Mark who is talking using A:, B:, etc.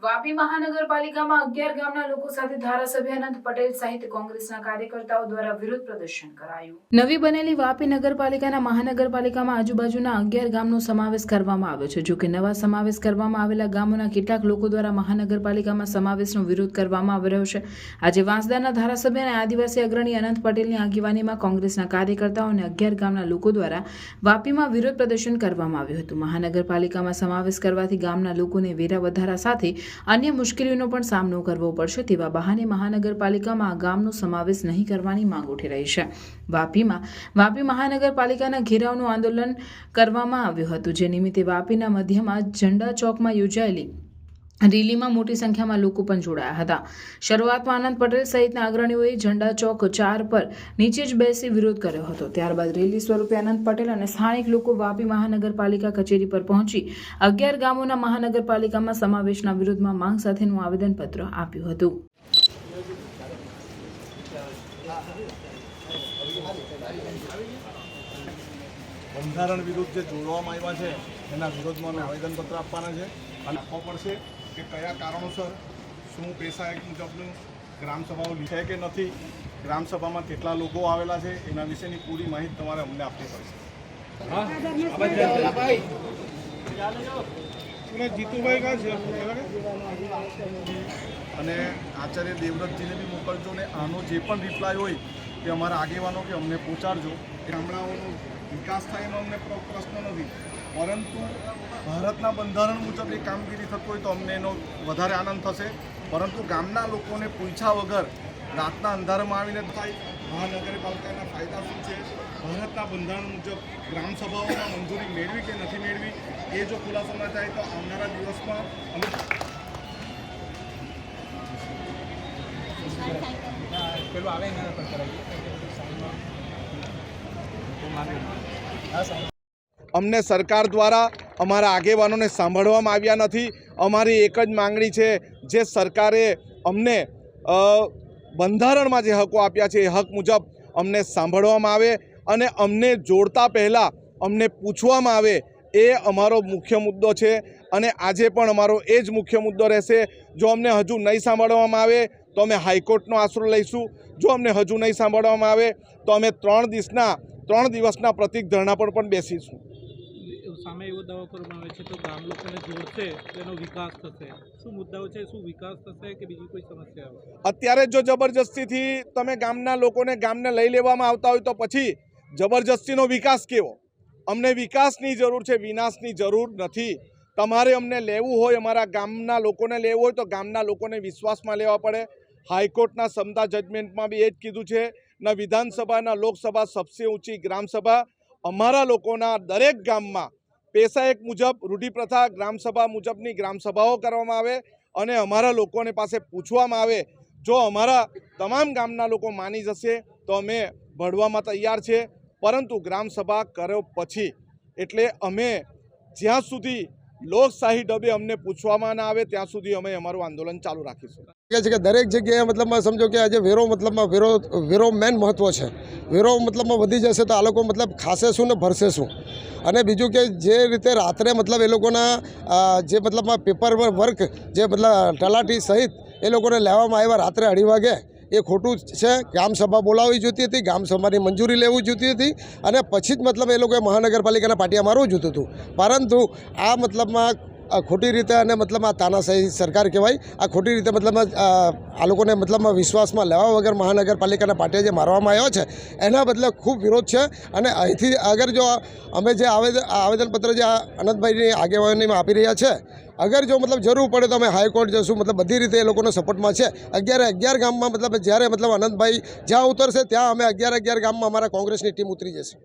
A: વાપી મહાનગરપાલિકામાં 11 ગામના લોકો સાથે ધારાસભ્ય અનંત પટેલ સહિત કોંગ્રેસના કાર્યકર્તાઓ દ્વારા વિરોધ પ્રદર્શન કરાયું। નવી બનેલી વાપી નગરપાલિકાના મહાનગરપાલિકામાં આજુબાજુના 11 ગામનો સમાવેશ કરવામાં આવ્યો છે। જો કે નવા સમાવેશ કરવામાં આવેલા ગામોના કેટલાક લોકો દ્વારા મહાનગરપાલિકામાં સમાવેશનો વિરોધ કરવામાં આવી રહ્યો છે। આજે વાંસદાના ધારાસભ્ય અને આદિવાસી અગ્રણી અનંત પટેલની આગેવાનીમાં કોંગ્રેસના કાર્યકર્તાઓ અને 11 ગામના લોકો દ્વારા વાપીમાં વિરોધ પ્રદર્શન કરવામાં આવ્યું હતું। મહાનગરપાલિકામાં સમાવેશ કરવાથી ગામના લોકોને વેરા વધારા સાથે अन्य मुश्केलीओनो पण सामनो करवो पड़शे तेवा बहाने महानगरपालिकामां आ गामनो समावेश नहीं करवानी मांग उठी रही छे। वापी महानगरपालिकाना घेरावनुं आंदोलन करवामां आव्युं हतुं, जे निमित्ते वापीना मध्यमां झंडा चौकमां योजायेली રેલીમાં મોટી સંખ્યામાં લોકો પણ જોડાયા હતા। શરૂઆતમાં આનંદ પટેલ સહિતના અગ્રણીઓએ ઝંડા ચોક 4 પર નીચે જ બેસી વિરોધ કર્યો હતો। ત્યારબાદ રેલી સ્વરૂપે આનંદ પટેલ અને સ્થાનિક લોકો વાપી મહાનગરપાલિકા કચેરી પર પહોંચી 11 ગામોના મહાનગરપાલિકામાં સમાવેશના વિરોધમાં માંગ સાથેનું આવેદનપત્ર આપ્યું હતું।
B: બંધારણ વિરુદ્ધ જે જોડવામાં આવ્યા છે એના વિરોધમાં અમે આવેદનપત્ર આપવાના છે અને આપવો પડશે કે કયા કારણોસર શું પૈસા એક મુજબનું ગ્રામસભાઓ છે કે નથી, ગ્રામસભામાં કેટલા લોકો આવેલા છે એના વિશેની પૂરી માહિતી તમારે અમને આપવી પડશે। અને આચાર્ય દેવવ્રતજીને બી મોકલજો ને આનો જે પણ રિપ્લાય હોય કે અમારા આગેવાનો કે અમને પહોંચાડજો। ગામડાઓનો વિકાસ થાય એમાં અમને પ્રશ્ન નથી, પરંતુ ભારતના બંધારણ મુજબ એ કામગીરી થતું હોય તો અમને એનો વધારે આનંદ થશે। પરંતુ ગામના લોકોને પૂછ્યા વગર રાતના અંધારામાં આવીને થાય મહાનગરપાલિકાના ફાયદા શું છે, ભારતના બંધારણ મુજબ ગ્રામસભાઓમાં મંજૂરી મેળવી કે નથી મેળવી એ જો ખુલાસો ન થાય તો આવનારા દિવસમાં અમે અમને સરકાર દ્વારા અમારા આગેવાનોને સાંભળવામાં આવ્યા નથી। અમારી એક જ માંગણી છે, જે સરકારે અમને બંધારણમાં જે હકો આપ્યા છે એ હક મુજબ અમને સાંભળવામાં આવે અને અમને જોડતા પહેલાં અમને પૂછવામાં આવે, એ અમારો મુખ્ય મુદ્દો છે અને આજે પણ અમારો એ જ મુખ્ય મુદ્દો રહેશે। જો અમને હજુ નહીં સાંભળવામાં આવે તો અમે હાઈકોર્ટનો આશરો લઈશું। જો અમને હજુ નહીં સાંભળવામાં આવે તો અમે 3 દિવસના પ્રતિક ધરણા પર પણ બેસીશું।
C: સામે એવો દાવો કરવામાં આવે છે તો ગામ લોકોને જોડશે તેનો વિકાસ થશે, શું મુદ્દાઓ છે, શું વિકાસ થશે કે બીજી કોઈ સમસ્યા?
B: અત્યારે જો જબરજસ્તીથી તમે ગામને લઈ લેવામાં આવતા હોય તો પછી જબરજસ્તીનો વિકાસ કેવો? અમને વિકાસની જરૂર છે, વિનાશની જરૂર નથી। તમારે અમને લેવું હોય, અમારા ગામના લોકોને લેવું હોય તો ગામના લોકોને વિશ્વાસમાં લેવા પડે। હાઈકોર્ટના સમતા જજમેન્ટમાં બી એ જ કીધું છે, ના વિધાનસભા ના લોકસભા સબસે ઊંચી ગ્રામસભા। અમારા લોકોના દરેક ગામમાં પૈસા એક મુજબ રૂઢિપ્રથા ગ્રામસભા મુજબની ગ્રામસભાઓ કરવામાં આવે અને અમારા લોકોને પાસે પૂછવામાં આવે। જો અમારા તમામ ગામના લોકો માની જશે તો અમે ભળવામાં તૈયાર છે, પરંતુ ગ્રામસભા કર્યો પછી એટલે અમે જ્યાં સુધી લોકશાહી ઢબે અમને પૂછવામાં ના આવે ત્યાં સુધી અમે અમારું આંદોલન ચાલુ રાખીશું।
D: કે દરેક જગ્યાએ મતલબમાં સમજો કે આજે વેરો મેન મહત્વ છે। વેરો મતલબમાં વધી જશે તો આ લોકો મતલબ ખાશે શું ને ભરશે શું? અને બીજું કે જે રીતે રાત્રે મતલબ એ લોકોના જે મતલબમાં પેપર વર્ક જે મતલબ તલાટી સહિત એ લોકોને લેવામાં આવ્યા રાત્રે 2:30 વાગે, એ ખોટું છે। ગ્રામસભા બોલાવવી જોઈતી હતી, ગ્રામસભાની મંજૂરી લેવી જોઈતી હતી અને પછી જ મતલબ એ લોકોએ મહાનગરપાલિકાના પાટિયા મારવું જોઈતું હતું। પરંતુ આ મતલબમાં ખોટી રીતે અને મતલબમાં તાનાશાહી સરકાર કહેવાય, આ ખોટી રીતે મતલબમાં આ લોકોને મતલબમાં વિશ્વાસમાં લેવા વગર મહાનગરપાલિકાના પાટિયા જે મારવામાં આવ્યો છે એના બદલે ખૂબ વિરોધ છે। અને અહીંથી અગર જો અમે જે આવેદનપત્ર જે અનંતભાઈની આગેવાનીમાં આપી રહ્યા છે, અગર જો મતલબ જરૂર પડે તો અમે હાઈકોર્ટ જશું। મતલબ બધી રીતે એ લોકોનો સપોર્ટમાં છે। 11 ગામમાં મતલબ જ્યારે મતલબ અનંતભાઈ જ્યાં ઉતરશે ત્યાં અમે 11 ગામમાં અમારા કોંગ્રેસની ટીમ ઉતરી જશે।